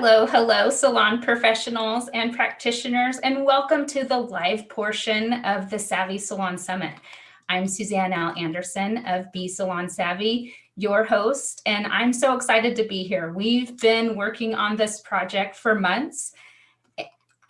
Hello, hello, salon professionals and practitioners, and welcome to the live portion of the Savvy Salon Summit. I'm Suzanne Al Anderson of Be Salon Savvy, your host, and I'm so excited to be here. We've been working on this project for months,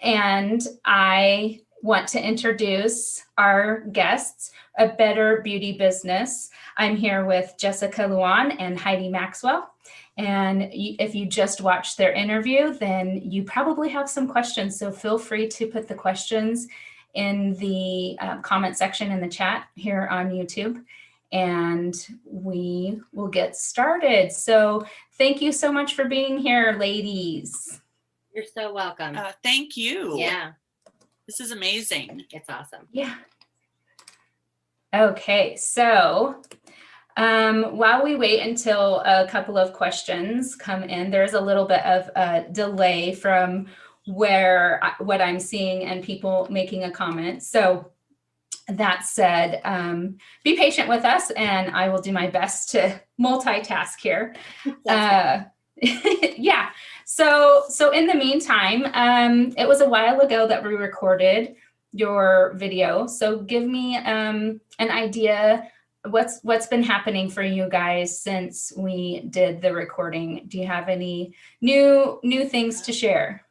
and I want to introduce our guests, A Better Beauty Business. I'm here with Jessica Lewan and Heidi Maxwell. And if you just watched their interview, then you probably have some questions. So feel free to put the questions in the comment section in the chat here on YouTube, and we will get started. So thank you so much for being here, ladies. You're so welcome. Thank you. Yeah. This is amazing. It's awesome. Yeah. Okay, so while we wait until a couple of questions come in, there's a little bit of a delay from what I'm seeing and people making a comment. So that said, be patient with us, and I will do my best to multitask here. Yeah. So in the meantime, it was a while ago that we recorded your video. So give me an idea what's been happening for you guys since we did the recording. Do you have any new things to share?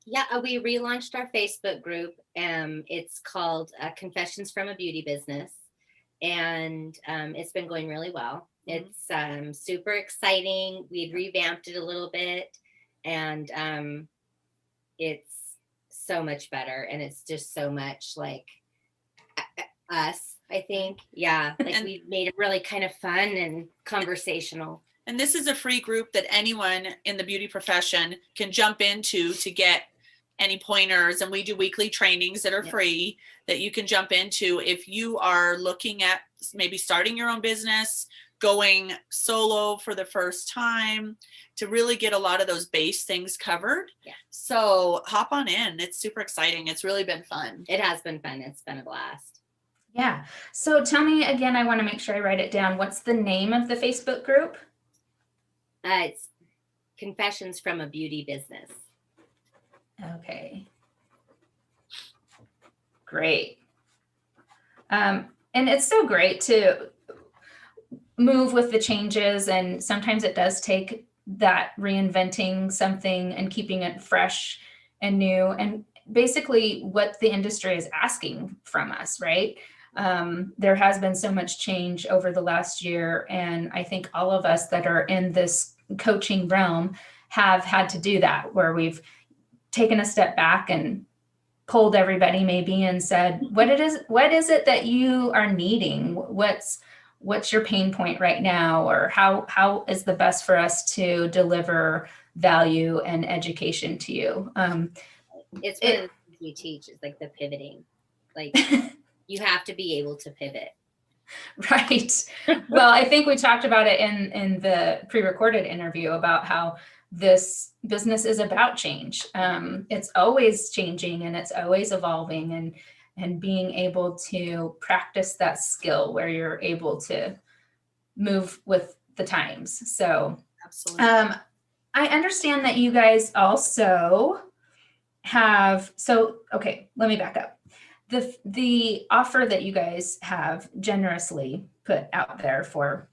Yeah, we relaunched our Facebook group. It's called Confessions from a Beauty Business, and it's been going really well. It's super exciting. We've revamped it a little bit, and it's so much better, and it's just so much like us, I think. Yeah, like we've made it really kind of fun and conversational. And this is a free group that anyone in the beauty profession can jump into to get any pointers. And we do weekly trainings that are free that you can jump into if you are looking at maybe starting your own business, going solo for the first time, to really get a lot of those base things covered. Yeah. So hop on in. It's super exciting. It's really been fun. It has been fun. It's been a blast. Yeah. So tell me again, I want to make sure I write it down. What's the name of the Facebook group? It's Confessions from a Beauty Business. Okay. Great. And it's so great to move with the changes, and sometimes it does take that reinventing something and keeping it fresh and new, and basically what the industry is asking from us, right? There has been so much change over the last year, and I think all of us that are in this coaching realm have had to do that, where we've taken a step back and polled everybody maybe and said, what is it that you are needing? What's your pain point right now? Or how is the best for us to deliver value and education to you? It's one of the things we teach is like the pivoting. Like you have to be able to pivot. Right. Well, I think we talked about it in the pre-recorded interview about how this business is about change. It's always changing, and it's always evolving, and being able to practice that skill where you're able to move with the times. So Absolutely. I understand that you guys also have, okay, let me back up. The offer that you guys have generously put out there for,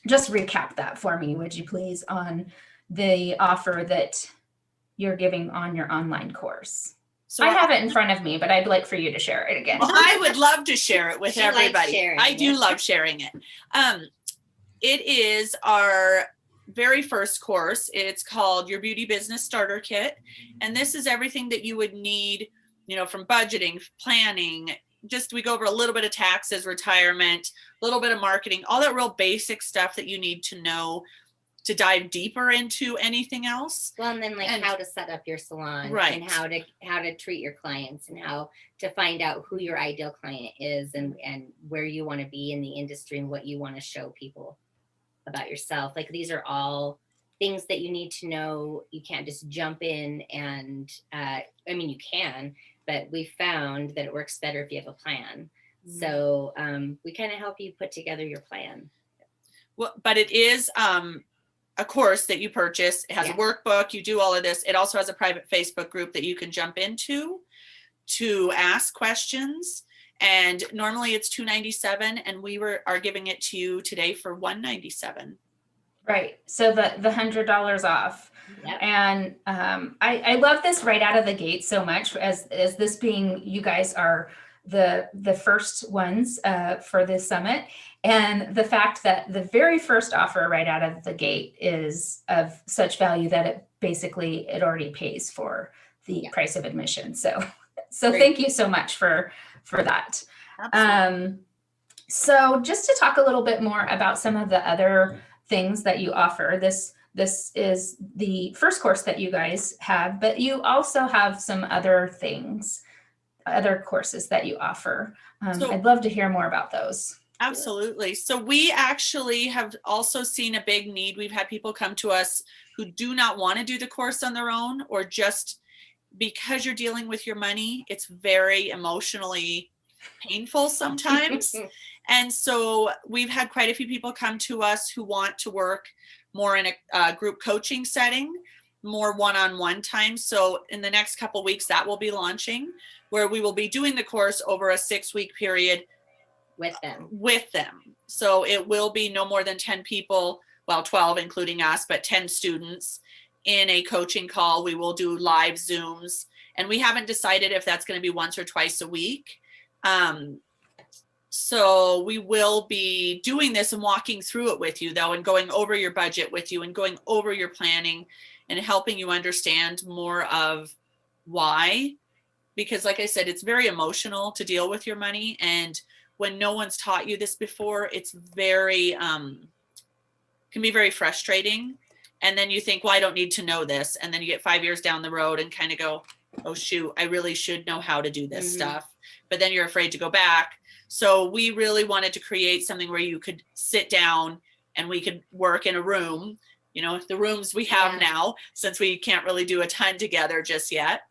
just recap that for me, would you please, on the offer that you're giving on your online course. So I have it in front of me, but I'd like for you to share it again. Well, I would love to share it with everybody. I do love sharing it. It is our very first course. It's called Your Beauty Business Starter Kit. And this is everything that you would need, from budgeting, planning, we go over a little bit of taxes, retirement, a little bit of marketing, all that real basic stuff that you need to know to dive deeper into anything else. Well, and then how to set up your salon, right, and how to treat your clients, and how to find out who your ideal client is, and where you want to be in the industry, and what you want to show people about yourself. Like, these are all things that you need to know. You can't just jump in and you can, but we found that it works better if you have a plan. Mm-hmm. So we kind of help you put together your plan. Well, but it is a course that you purchase. It has a workbook, you do all of this. It also has a private Facebook group that you can jump into to ask questions. And normally it's $297, and we are giving it to you today for $197. Right. So the $100 off. Yep. And I love this right out of the gate so much, as this being, you guys are the first ones for this summit. And the fact that the very first offer right out of the gate is of such value that it already pays for the price of admission. So thank you so much for that. So just to talk a little bit more about some of the other things that you offer, this is the first course that you guys have, but you also have some other things, other courses that you offer. I'd love to hear more about those. Absolutely. So we actually have also seen a big need. We've had people come to us who do not want to do the course on their own, or just because you're dealing with your money, it's very emotionally painful sometimes. And so we've had quite a few people come to us who want to work more in a group coaching setting, more one-on-one time. So in the next couple of weeks, that will be launching, where we will be doing the course over a 6-week period with them. So it will be no more than 10 people, well, 12 including us, but 10 students in a coaching call. We will do live Zooms, and we haven't decided if that's going to be once or twice a week. So we will be doing this and walking through it with you, though, and going over your budget with you and going over your planning and helping you understand more of why. Because like I said, it's very emotional to deal with your money. And when no one's taught you this before, it's very, can be very frustrating. And then you think, well, I don't need to know this. And then you get 5 years down the road and kind of go, oh, shoot, I really should know how to do this stuff. But then you're afraid to go back. So we really wanted to create something where you could sit down and we could work in a room, you know, the rooms we have now, since we can't really do a ton together just yet,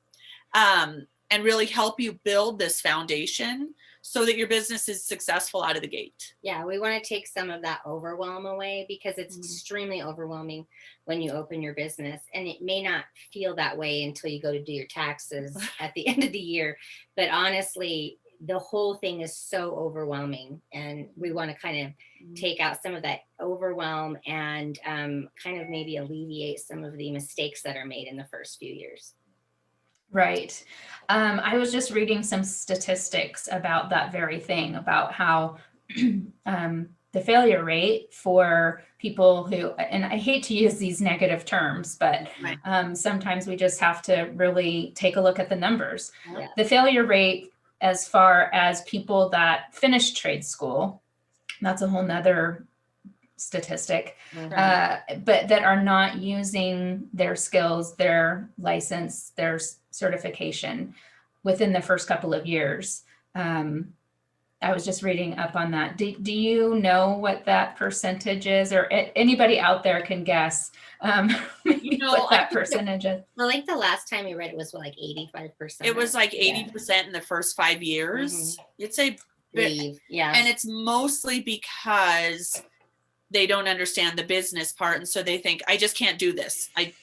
and really help you build this foundation so that your business is successful out of the gate. Yeah, we want to take some of that overwhelm away, because it's extremely overwhelming when you open your business. And it may not feel that way until you go to do your taxes at the end of the year. But honestly, the whole thing is so overwhelming. And we want to kind of take out some of that overwhelm and kind of maybe alleviate some of the mistakes that are made in the first few years. Right. I was just reading some statistics about that very thing, about how the failure rate for people who, and I hate to use these negative terms, but sometimes we just have to really take a look at the numbers. Yeah. The failure rate, as far as people that finish trade school, that's a whole nother statistic, but that are not using their skills, their license, their certification within the first couple of years. I was just reading up on that. Do you know what that percentage is, or anybody out there can guess what that percentage is? Well, like the last time we read it was like 85%. It was like 80% in the first 5 years. It's a bit, and it's mostly because they don't understand the business part, and so they think, I just can't do this. They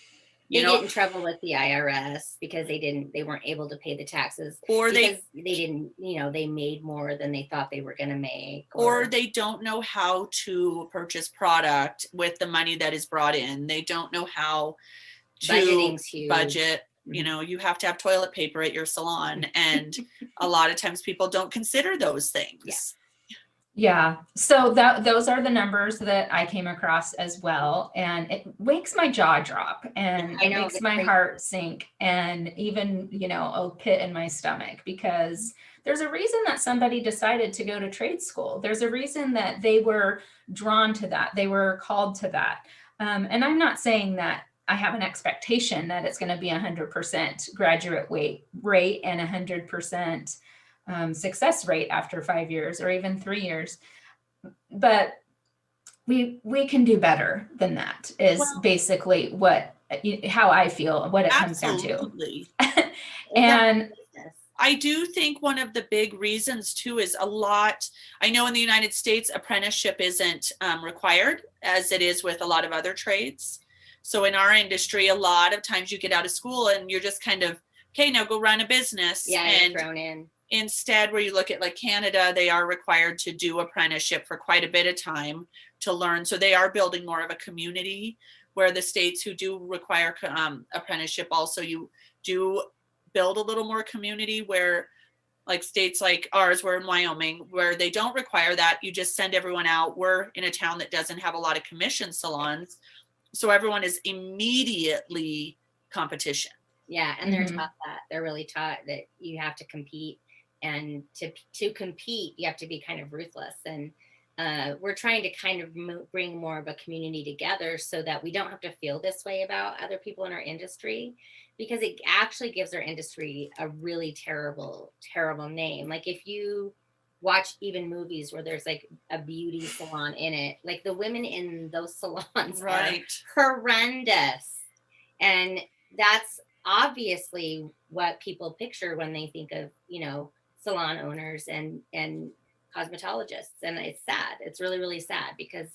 get in trouble with the IRS because they weren't able to pay the taxes, or they didn't, they made more than they thought they were going to make, or they don't know how to purchase product with the money that is brought in. They don't know how to budget. You have to have toilet paper at your salon, and a lot of times people don't consider those things. Yeah. So those are the numbers that I came across as well. And it makes my jaw drop, and it makes my heart sink, and even, a pit in my stomach, because there's a reason that somebody decided to go to trade school. There's a reason that they were drawn to that. They were called to that. And I'm not saying that I have an expectation that it's going to be 100% graduate rate and 100% success rate after 5 years or even 3 years, but we can do better than that is basically how I feel, what it comes down to. Absolutely. And I do think one of the big reasons too is I know in the United States, apprenticeship isn't required as it is with a lot of other trades. So in our industry, a lot of times you get out of school and you're just kind of, okay, now go run a business. Yeah, and you're thrown in. Instead, where you look at like Canada, they are required to do apprenticeship for quite a bit of time to learn. So they are building more of a community, where the states who do require apprenticeship also, you do build a little more community, where like states like ours, we're in Wyoming, where they don't require that. You just send everyone out. We're in a town that doesn't have a lot of commission salons. So everyone is immediately competition. Yeah, and they're taught that. They're really taught that you have to compete, and to compete, you have to be kind of ruthless. And we're trying to kind of bring more of a community together so that we don't have to feel this way about other people in our industry, because it actually gives our industry a really terrible, terrible name. Like if you watch even movies where there's like a beauty salon in it, like the women in those salons are horrendous. And that's obviously what people picture when they think of, salon owners and cosmetologists. And it's sad. It's really, really sad, because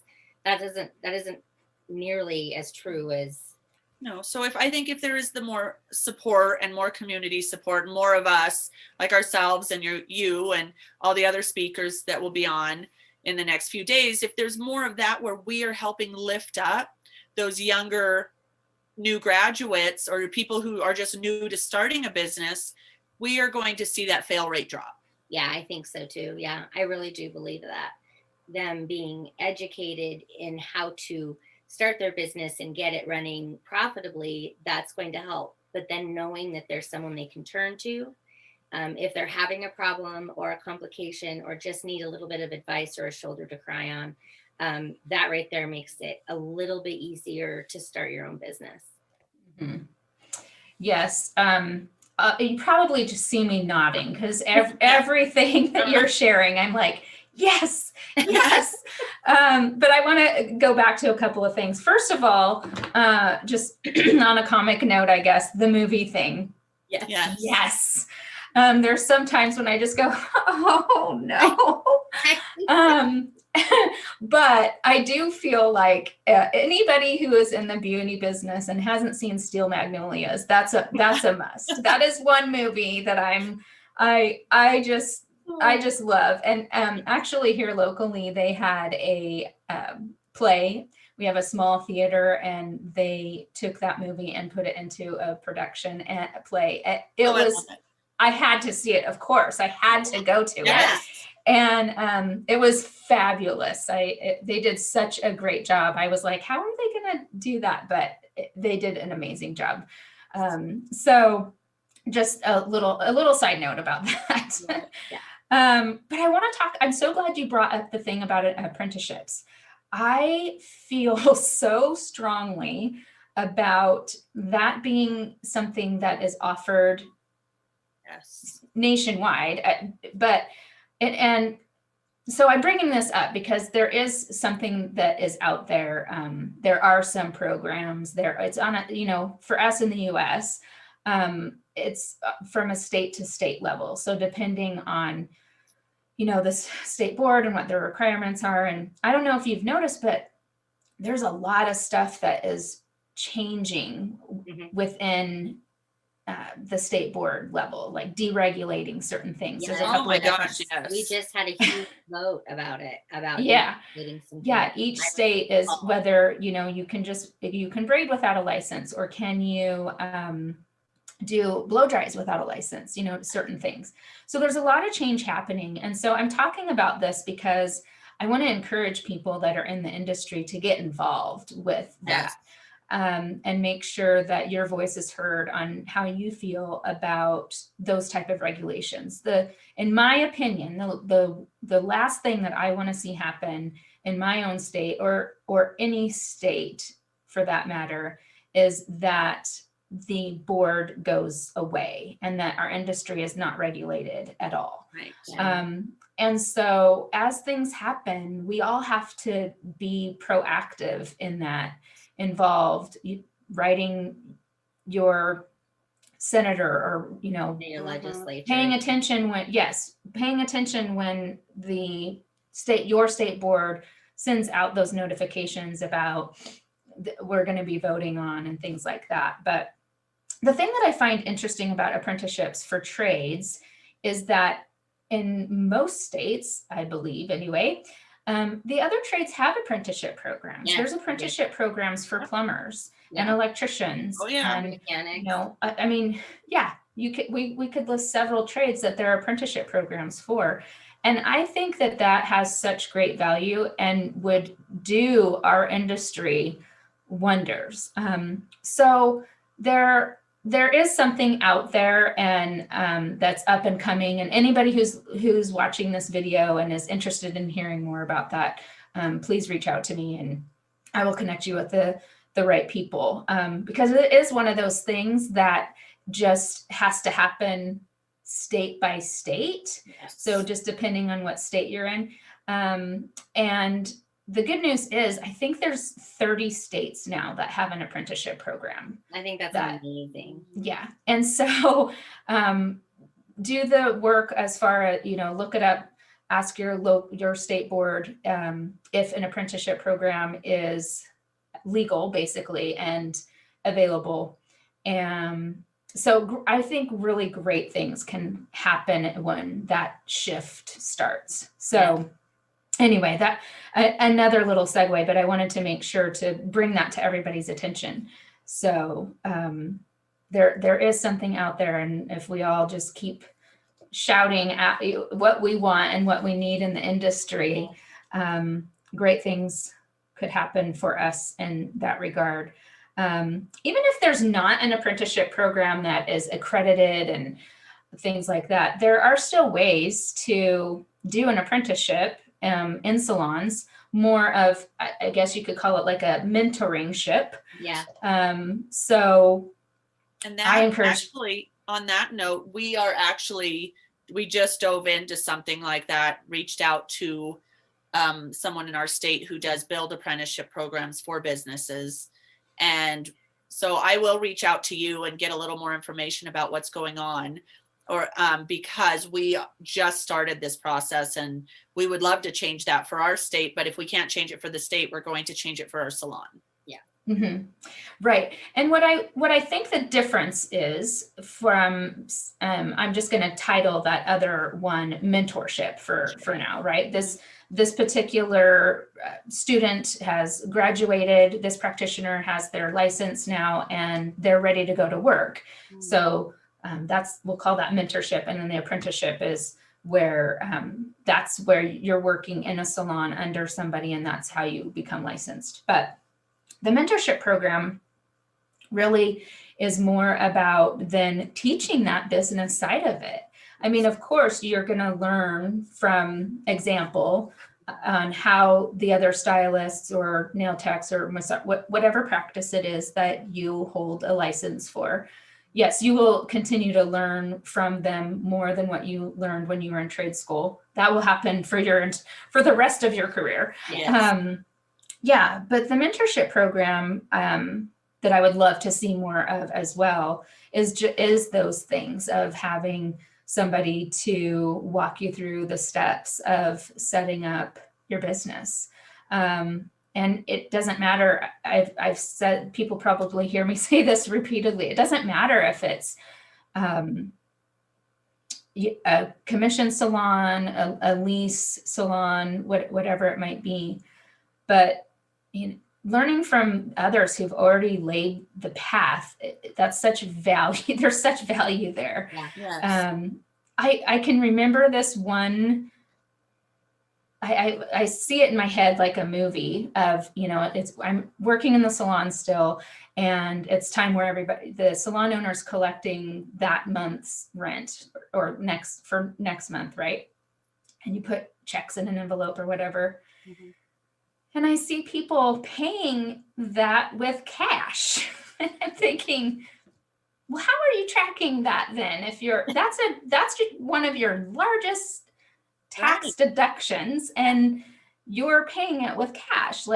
that isn't nearly as true as. No. So I think if there is the more support and more community support, more of us like ourselves and you and all the other speakers that will be on in the next few days, if there's more of that where we are helping lift up those younger new graduates or people who are just new to starting a business, we are going to see that fail rate drop. Yeah, I think so too. Yeah, I really do believe that. Them being educated in how to start their business and get it running profitably, that's going to help. But then knowing that there's someone they can turn to if they're having a problem or a complication or just need a little bit of advice or a shoulder to cry on, that right there makes it a little bit easier to start your own business. Mm-hmm. Yes. You probably just see me nodding, because everything that you're sharing, I'm like, yes. But I want to go back to a couple of things. First of all, just on a comic note, I guess, the movie thing. Yes. There's sometimes when I just go, oh no. But I do feel like anybody who is in the beauty business and hasn't seen Steel Magnolias, that's a must. That is one movie that I just love. And actually here locally, they had a play. We have a small theater, and they took that movie and put it into a production and a play. I had to see it, of course. I had to go to it. And it was fabulous. They did such a great job. I was like, how are they going to do that? But they did an amazing job. So just a little side note about that. But I want to talk, I'm so glad you brought up the thing about apprenticeships. I feel so strongly about that being something that is offered nationwide, and so I'm bringing this up because there is something that is out there. There are some programs there. It's on for us in the U.S., it's from a state to state level. So depending on, the state board and what their requirements are. And I don't know if you've noticed, but there's a lot of stuff that is changing within the state board level, like deregulating certain things. Yeah. There's a couple of gosh, yes. We just had a huge vote about it. Each state is whether you can braid without a license, or can you do blow dries without a license, certain things. So there's a lot of change happening. And so I'm talking about this because I want to encourage people that are in the industry to get involved with that. And make sure that your voice is heard on how you feel about those type of regulations. In my opinion, the last thing that I want to see happen in my own state or any state for that matter is that the board goes away and that our industry is not regulated at all. Right. And so as things happen, we all have to be proactive in that, involved, writing your senator or, Your legislature. paying attention when your state board sends out those notifications about we're going to be voting on and things like that. But the thing that I find interesting about apprenticeships for trades is that in most states, I believe anyway, the other trades have apprenticeship programs. Yes, There's apprenticeship programs for plumbers and electricians. Oh, yeah. And, Mechanics. I mean, yeah, we could list several trades that there are apprenticeship programs for. And I think that has such great value and would do our industry wonders. So there is something out there and that's up and coming. And anybody who's watching this video and is interested in hearing more about that, please reach out to me and I will connect you with the right people, because it is one of those things that just has to happen state by state. Yes. So just depending on what state you're in. And the good news is I think there's 30 states now that have an apprenticeship program. I think that's amazing. Yeah. And so do the work as far as, look it up, ask your state board if an apprenticeship program is legal basically and available. So I think really great things can happen when that shift starts. So anyway, that another little segue, but I wanted to make sure to bring that to everybody's attention. So there is something out there, and if we all just keep shouting at what we want and what we need in the industry, great things could happen for us in that regard. Even if there's not an apprenticeship program that is accredited and things like that, there are still ways to do an apprenticeship in salons, more of, I guess you could call it like a mentoring ship. Yeah. So and that I encourage, actually, on that note, we just dove into something like that, reached out to someone in our state who does build apprenticeship programs for businesses. And so I will reach out to you and get a little more information about what's going on, or because we just started this process and we would love to change that for our state. But if we can't change it for the state, we're going to change it for our salon. Yeah. Mm-hmm. Right. And what I think the difference is from, I'm just going to title that other one mentorship for now, right? This particular student has graduated, this practitioner has their license now, and they're ready to go to work. Mm-hmm. So we'll call that mentorship. And then the apprenticeship is where that's where you're working in a salon under somebody, and that's how you become licensed. But the mentorship program really is more about then teaching that business side of it. I mean, of course, you're going to learn from example on how the other stylists or nail techs or whatever practice it is that you hold a license for. Yes, you will continue to learn from them more than what you learned when you were in trade school. That will happen for the rest of your career. Yes. Yeah, but the mentorship program that I would love to see more of as well is those things of having somebody to walk you through the steps of setting up your business. And it doesn't matter. I've said, people probably hear me say this repeatedly. It doesn't matter if it's a commission salon, a lease salon, whatever it might be. But learning from others who've already laid the path, that's such value. There's such value there. Yeah. Yes. I can remember this one. I see it in my head like a movie of, I'm working in the salon still, and it's time where the salon owner's collecting that month's rent or next month, right? And you put checks in an envelope or whatever. Mm-hmm. And I see people paying that with cash. And I'm thinking, well, how are you tracking that then? If that's one of your largest tax deductions, and you're paying it with cash.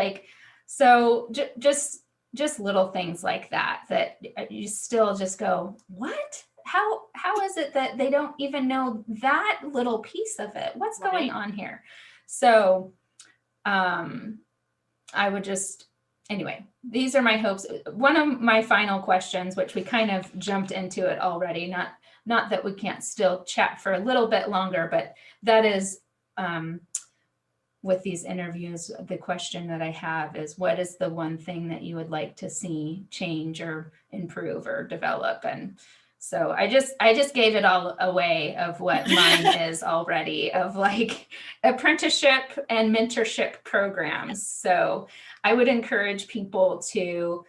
So just just little things like that you still just go, what? How is it that they don't even know that little piece of it? What's going on here? So I would just, anyway, these are my hopes. One of my final questions, which we kind of jumped into it already, not that we can't still chat for a little bit longer, but that is, with these interviews, the question that I have is, what is the one thing that you would like to see change or improve or develop? And so I just gave it all away of what mine is already, of like apprenticeship and mentorship programs. So I would encourage people to,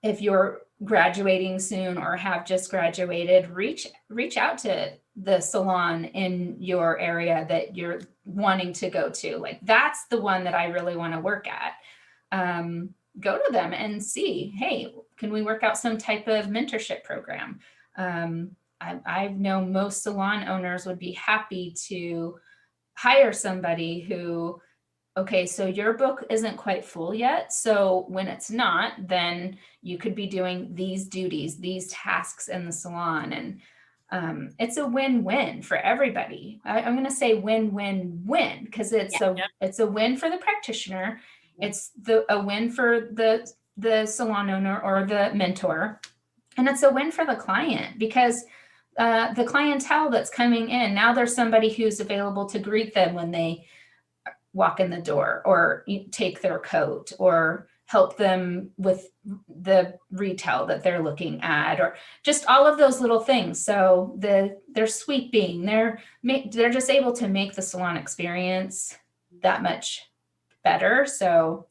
if you're graduating soon or have just graduated, reach out to the salon in your area that you're wanting to go to. Like, that's the one that I really want to work at. Go to them and see, hey, can we work out some type of mentorship program? I know most salon owners would be happy to hire somebody who, okay, so your book isn't quite full yet. So when it's not, then you could be doing these duties, these tasks in the salon. And it's a win-win for everybody. I'm going to say win-win-win, because it's a win for the practitioner. It's a win for the salon owner or the mentor. And it's a win for the client, because the clientele that's coming in, now there's somebody who's available to greet them when they walk in the door, or take their coat, or help them with the retail that they're looking at, or just all of those little things. So they're sweeping, they're just able to make the salon experience that much better. So,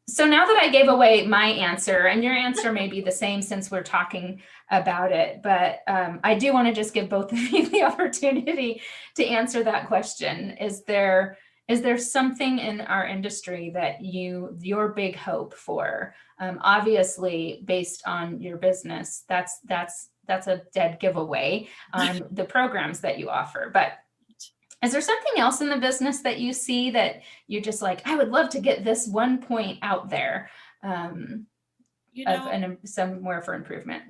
So now that I gave away my answer, and your answer may be the same since we're talking about it, but I do want to just give both of you the opportunity to answer that question. Is there something in our industry that your big hope for? Obviously, based on your business, that's a dead giveaway on the programs that you offer. But is there something else in the business that you see that you're just like, I would love to get this one point out there, somewhere for improvement?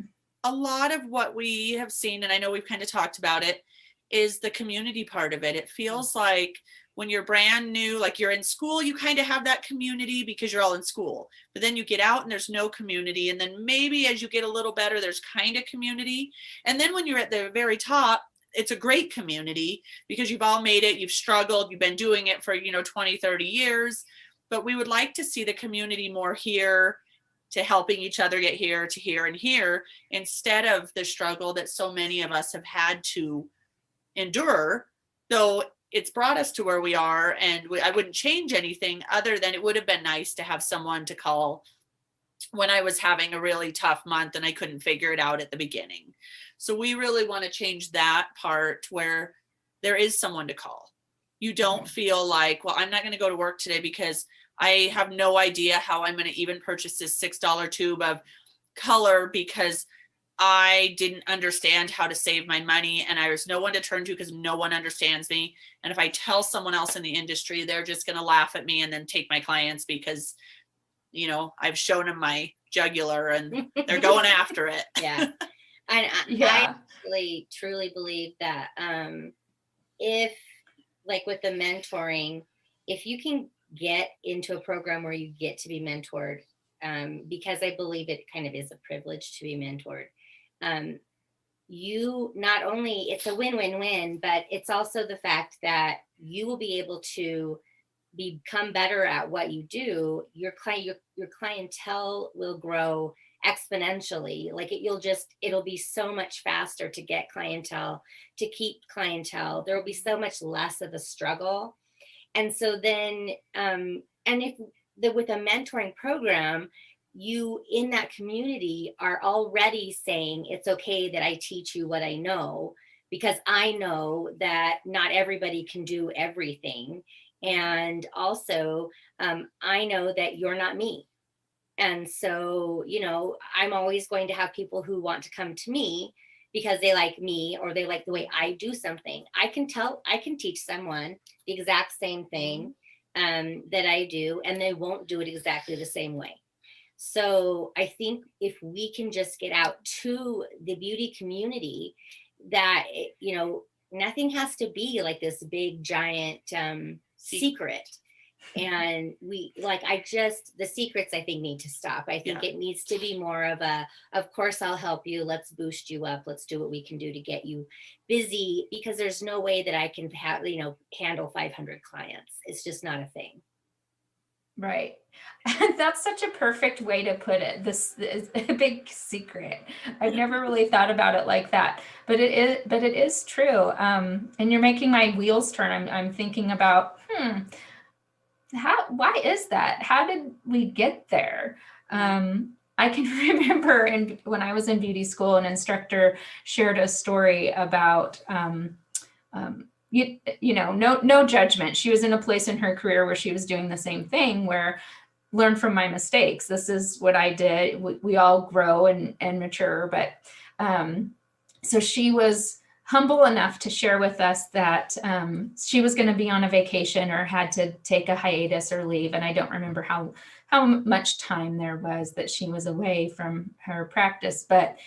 A lot of what we have seen, and I know we've kind of talked about it, is the community part of it. It feels like when you're brand new, like you're in school, you kind of have that community because you're all in school, but then you get out and there's no community. And then maybe as you get a little better, there's kind of community. And then when you're at the very top, it's a great community because you've all made it, you've struggled, you've been doing it for 20, 30 years. But we would like to see the community more here, to helping each other get here, to here and here, instead of the struggle that so many of us have had to endure. Though it's brought us to where we are, and I wouldn't change anything other than it would have been nice to have someone to call when I was having a really tough month and I couldn't figure it out at the beginning. So we really want to change that part where there is someone to call. You don't feel like, well, I'm not going to go to work today because I have no idea how I'm going to even purchase this $6 tube of color because I didn't understand how to save my money, and there's no one to turn to because no one understands me. And if I tell someone else in the industry, they're just going to laugh at me and then take my clients because, I've shown them my jugular and they're going after it. Yeah. I really truly believe that if, like with the mentoring, if you can get into a program where you get to be mentored, because I believe it kind of is a privilege to be mentored. You not only, it's a win-win-win, but it's also the fact that you will be able to become better at what you do. Your clientele will grow exponentially. Like it'll be so much faster to get clientele, to keep clientele. There will be so much less of a struggle. And so then, with a mentoring program, you in that community are already saying, it's okay that I teach you what I know, because I know that not everybody can do everything. And also, I know that you're not me. And so, I'm always going to have people who want to come to me because they like me or they like the way I do something. I can teach someone the exact same thing. that I do, and they won't do it exactly the same way. So I think if we can just get out to the beauty community, that, nothing has to be like this big giant secret. And the secrets, I think, need to stop. I think it needs to be more of of course I'll help you, let's boost you up, let's do what we can do to get you busy, because there's no way that I can handle 500 clients. It's just not a thing. Right. That's such a perfect way to put it. This is a big secret. I've never really thought about it like that, but it is true. And you're making my wheels turn. I'm thinking about, why is that? How did we get there? I can remember when I was in beauty school, an instructor shared a story about, no judgment. She was in a place in her career where she was doing the same thing, where learn from my mistakes. This is what I did. We all grow and mature, but so she was humble enough to share with us that she was going to be on a vacation or had to take a hiatus or leave. And I don't remember how much time there was that she was away from her practice, but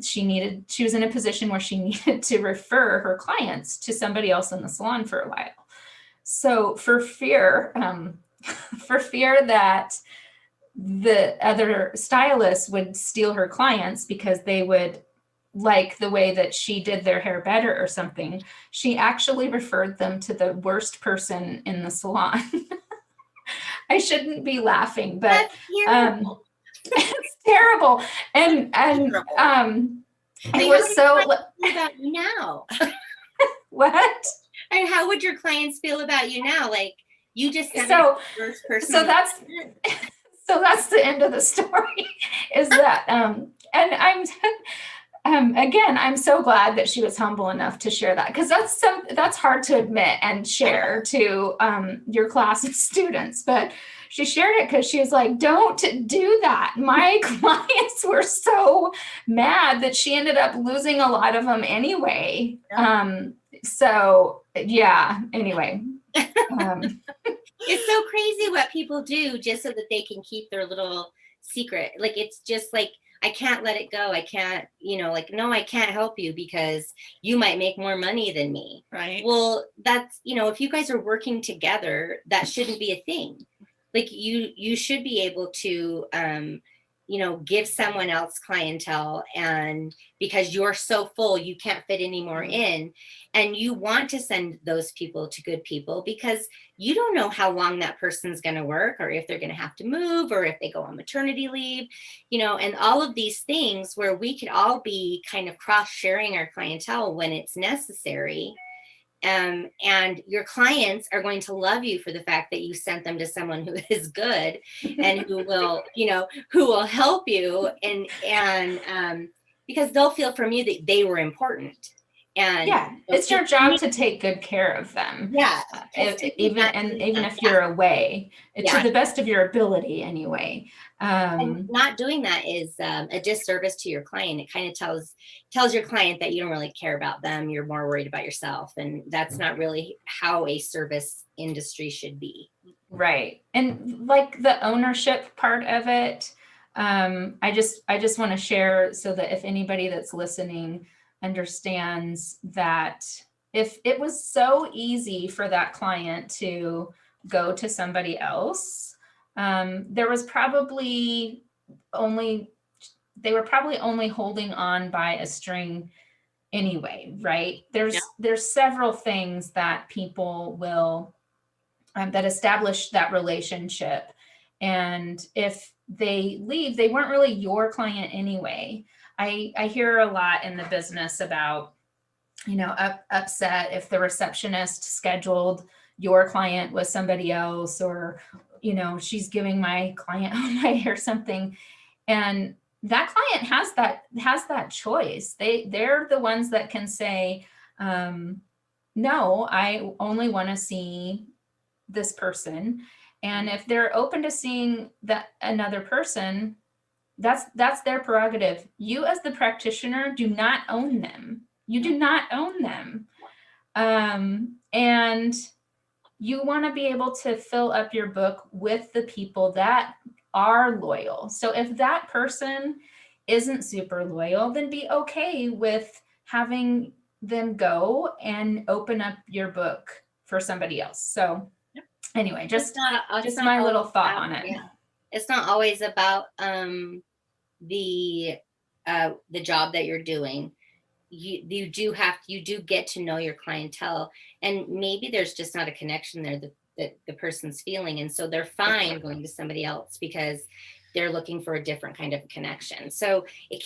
she was in a position where she needed to refer her clients to somebody else in the salon for a while. So for fear that the other stylists would steal her clients because they would like the way that she did their hair better or something, she actually referred them to the worst person in the salon. I shouldn't be laughing, but it's terrible. And it was so about you now. What? And how would your clients feel about you now? Like, you just said so first person. So that's the end of the story. Is that and I'm so glad that she was humble enough to share that, because that's hard to admit and share to your class of students. But she shared it because she was like, don't do that. My clients were so mad that she ended up losing a lot of them anyway. So yeah, anyway. It's so crazy what people do just so that they can keep their little secret. Like, it's just like, I can't let it go. I can't, no, I can't help you because you might make more money than me. Right. Well, that's, if you guys are working together, that shouldn't be a thing. Like, you should be able to, give someone else clientele, and because you're so full, you can't fit any more in, and you want to send those people to good people, because you don't know how long that person's going to work, or if they're going to have to move, or if they go on maternity leave, and all of these things where we could all be kind of cross-sharing our clientele when it's necessary. And your clients are going to love you for the fact that you sent them to someone who is good and who will help you, and because they'll feel from you that they were important. And it's your job to take good care of them. Yeah. Even if you're away, to the best of your ability anyway. And not doing that is a disservice to your client. It kind of tells your client that you don't really care about them. You're more worried about yourself. And that's not really how a service industry should be. Right. And like the ownership part of it, I just want to share so that if anybody that's listening understands that if it was so easy for that client to go to somebody else, they were probably only holding on by a string anyway, right? There's several things that people will that establish that relationship, and if they leave, they weren't really your client anyway. I hear a lot in the business about, upset if the receptionist scheduled your client with somebody else, or, she's giving my client all night or something. And that client has that choice. They're the ones that can say, no, I only want to see this person. And if they're open to seeing that another person, that's their prerogative. You as the practitioner do not own them. You do not own them. And you want to be able to fill up your book with the people that are loyal. So if that person isn't super loyal, then be okay with having them go and open up your book for somebody else. So anyway, just my little thought on it. Yeah. It's not always about the job that you're doing. You do get to know your clientele, and maybe there's just not a connection there that the person's feeling, and so they're fine going to somebody else because they're looking for a different kind of connection. So it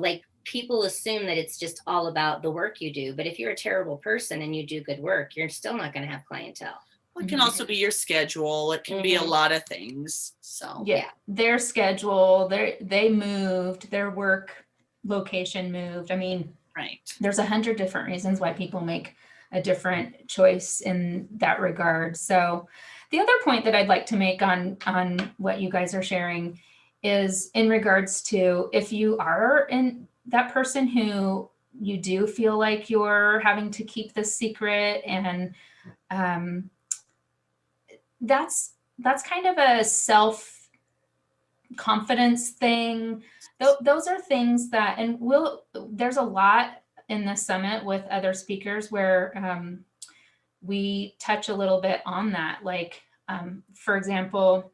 like people assume that it's just all about the work you do, but if you're a terrible person and you do good work, you're still not going to have clientele. Well, it can also be your schedule. It can be a lot of things. So yeah, their schedule, they moved, their work location moved. I mean, right. There's 100 different reasons why people make a different choice in that regard. So the other point that I'd like to make on what you guys are sharing is in regards to if you are in that person who you do feel like you're having to keep this secret, and that's kind of a self-confidence thing. Those are things that, and there's a lot in the summit with other speakers where we touch a little bit on that. Like, for example,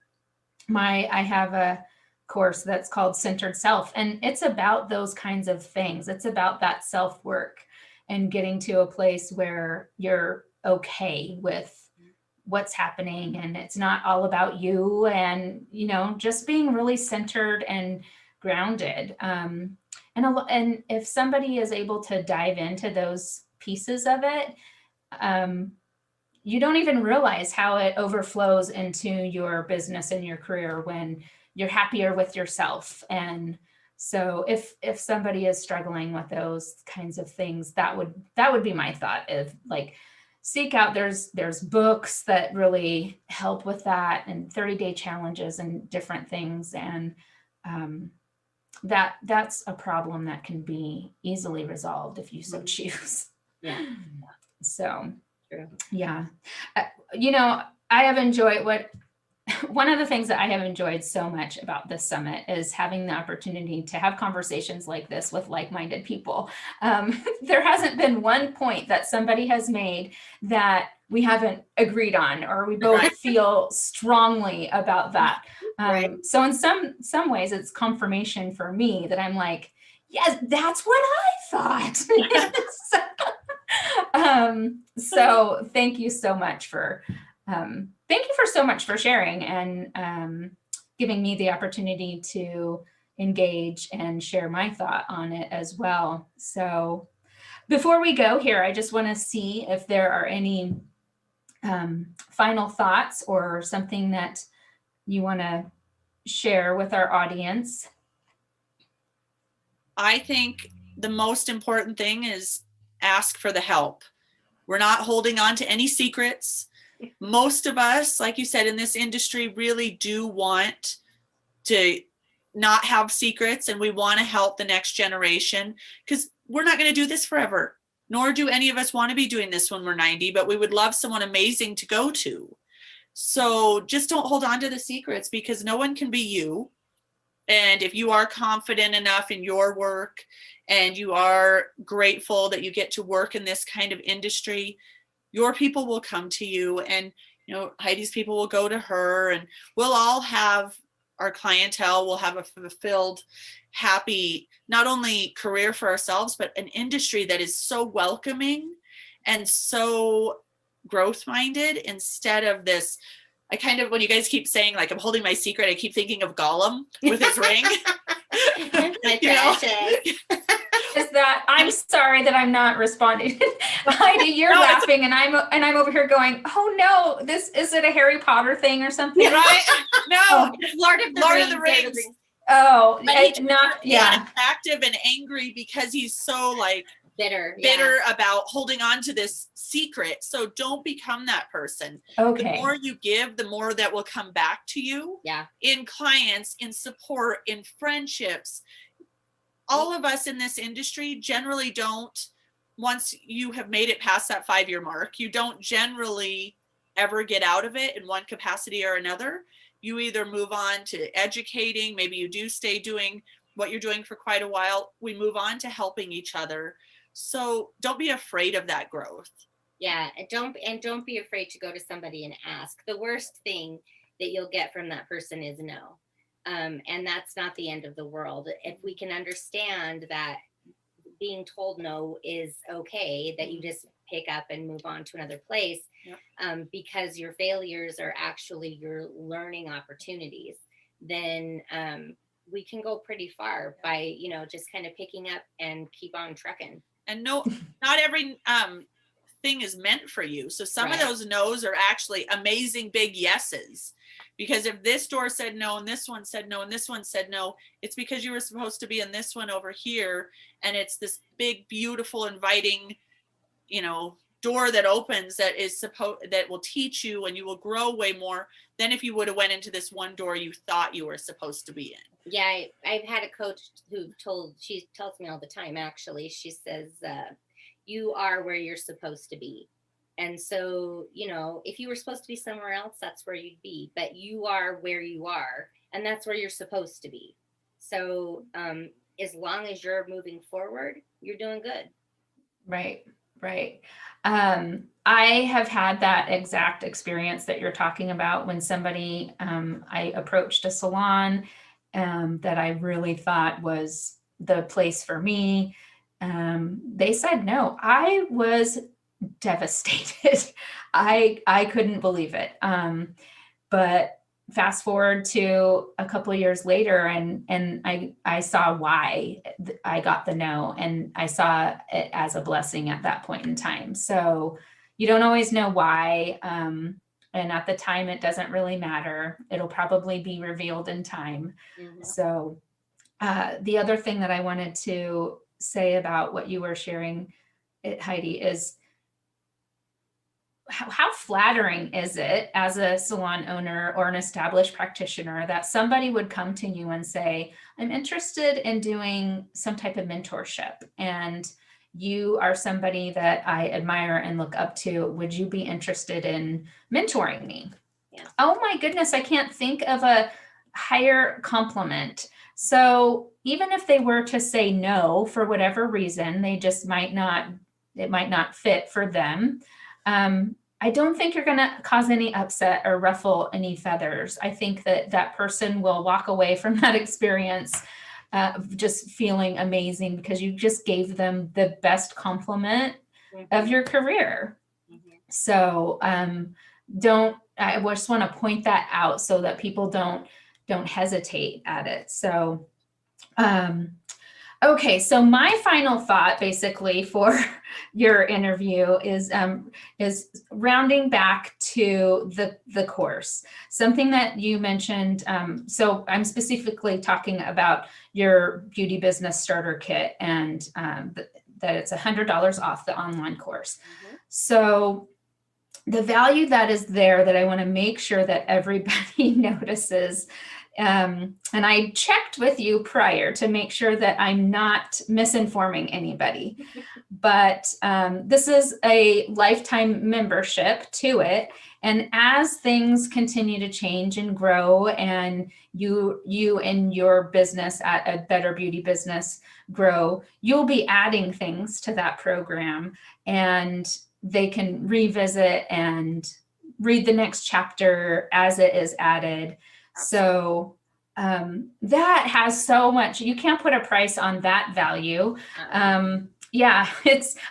I have a course that's called Centered Self, and it's about those kinds of things. It's about that self-work and getting to a place where you're okay with what's happening, and it's not all about you, and just being really centered and grounded. And if somebody is able to dive into those pieces of it, you don't even realize how it overflows into your business and your career when you're happier with yourself. And so if somebody is struggling with those kinds of things, that would be my thought, of like, seek out, there's books that really help with that, and 30-day challenges and different things. And that's a problem that can be easily resolved if you so choose. Yeah. So, true. Yeah. I have enjoyed one of the things that I have enjoyed so much about this summit is having the opportunity to have conversations like this with like-minded people. There hasn't been one point that somebody has made that we haven't agreed on, or we both feel strongly about that. Right. So in some ways, it's confirmation for me that I'm like, yes, that's what I thought. So thank you so much for sharing and giving me the opportunity to engage and share my thought on it as well. So before we go here, I just want to see if there are any final thoughts or something that you want to share with our audience. I think the most important thing is ask for the help. We're not holding on to any secrets. Most of us, like you said, in this industry really do want to not have secrets, and we want to help the next generation, because we're not going to do this forever, nor do any of us want to be doing this when we're 90, but we would love someone amazing to go to. So just don't hold on to the secrets, because no one can be you. And if you are confident enough in your work and you are grateful that you get to work in this kind of industry, your people will come to you, and Heidi's people will go to her, and we'll all have our clientele. We'll have a fulfilled, happy, not only career for ourselves, but an industry that is so welcoming and so growth minded, instead of this. I kind of, when you guys keep saying like I'm holding my secret, I keep thinking of Gollum with his ring. Is that, I'm sorry that I'm not responding. Heidi, you're laughing, and I'm over here going, oh no, is it a Harry Potter thing or something? Right? No, Lord of the Rings. Oh, active and angry because he's so like bitter about holding on to this secret. So don't become that person. Okay. The more you give, the more that will come back to you. Yeah. In clients, in support, in friendships. All of us in this industry generally don't, once you have made it past that 5-year mark, you don't generally ever get out of it in one capacity or another. You either move on to educating, maybe you do stay doing what you're doing for quite a while. We move on to helping each other. So don't be afraid of that growth. Yeah, and don't be afraid to go to somebody and ask. The worst thing that you'll get from that person is no. And that's not the end of the world. If we can understand that being told no is okay, that you just pick up and move on to another place, because your failures are actually your learning opportunities, then we can go pretty far by, just kind of picking up and keep on trucking. And no, not every thing is meant for you. So some of those no's are actually amazing big yeses. Because if this door said no, and this one said no, and this one said no, it's because you were supposed to be in this one over here. And it's this big, beautiful, inviting, door that opens that will teach you, and you will grow way more than if you would have went into this one door you thought you were supposed to be in. Yeah, I've had a coach she tells me all the time, actually. She says, you are where you're supposed to be. And so, if you were supposed to be somewhere else, that's where you'd be. But you are where you are, and that's where you're supposed to be. So as long as you're moving forward, you're doing good. Right. I have had that exact experience that you're talking about when somebody, I approached a salon that I really thought was the place for me. They said no. I was devastated. I couldn't believe it. But fast forward to a couple of years later, and I saw why I got the no, and I saw it as a blessing at that point in time. So you don't always know why. And at the time, it doesn't really matter. It'll probably be revealed in time. Mm-hmm. So the other thing that I wanted to say about what you were sharing, Heidi, is how flattering is it as a salon owner or an established practitioner that somebody would come to you and say, I'm interested in doing some type of mentorship, and you are somebody that I admire and look up to. Would you be interested in mentoring me? Yeah. Oh my goodness, I can't think of a higher compliment. So even if they were to say no for whatever reason, it might not fit for them. I don't think you're going to cause any upset or ruffle any feathers. I think that person will walk away from that experience just feeling amazing, because you just gave them the best compliment of your career. Mm-hmm. So I just want to point that out so that people don't hesitate at it. So okay, so my final thought basically for your interview is rounding back to the course. Something that you mentioned, so I'm specifically talking about your beauty business starter kit, and that it's $100 off the online course. Mm-hmm. So the value that is there that I want to make sure that everybody notices. And I checked with you prior to make sure that I'm not misinforming anybody, but this is a lifetime membership to it. And as things continue to change and grow, and you and your business at a Better Beauty Business grow, you'll be adding things to that program, and they can revisit and read the next chapter as it is added. So that has so much, you can't put a price on that value. Yeah,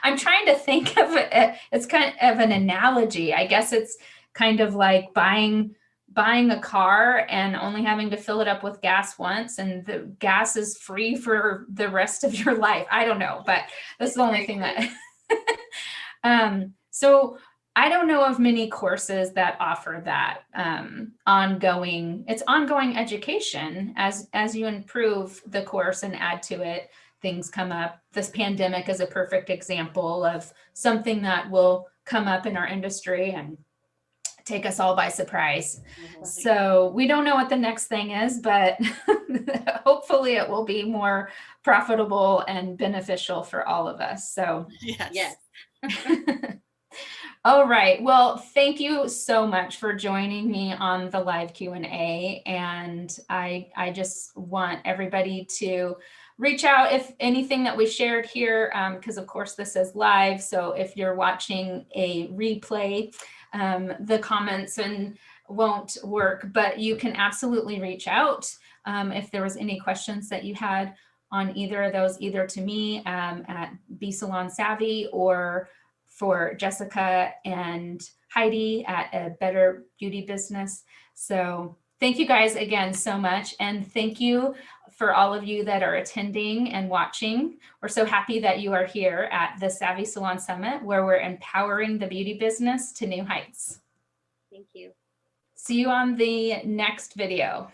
I'm trying to think of it. It's kind of an analogy. I guess it's kind of like buying a car and only having to fill it up with gas once, and the gas is free for the rest of your life. I don't know, but that's the only thing that, so I don't know of many courses that offer that ongoing education as you improve the course and add to it, things come up. This pandemic is a perfect example of something that will come up in our industry and take us all by surprise. Mm-hmm. So we don't know what the next thing is, but hopefully it will be more profitable and beneficial for all of us. So yes. All right. Well, thank you so much for joining me on the live Q&A. And I just want everybody to reach out if anything that we shared here, because of course this is live. So if you're watching a replay, the comments won't work, but you can absolutely reach out if there was any questions that you had on either of those, either to me at Bee Salon Savvy, or for Jessica and Heidi at A Better Beauty Business. So thank you guys again so much. And thank you for all of you that are attending and watching. We're so happy that you are here at the Savvy Salon Summit, where we're empowering the beauty business to new heights. Thank you. See you on the next video.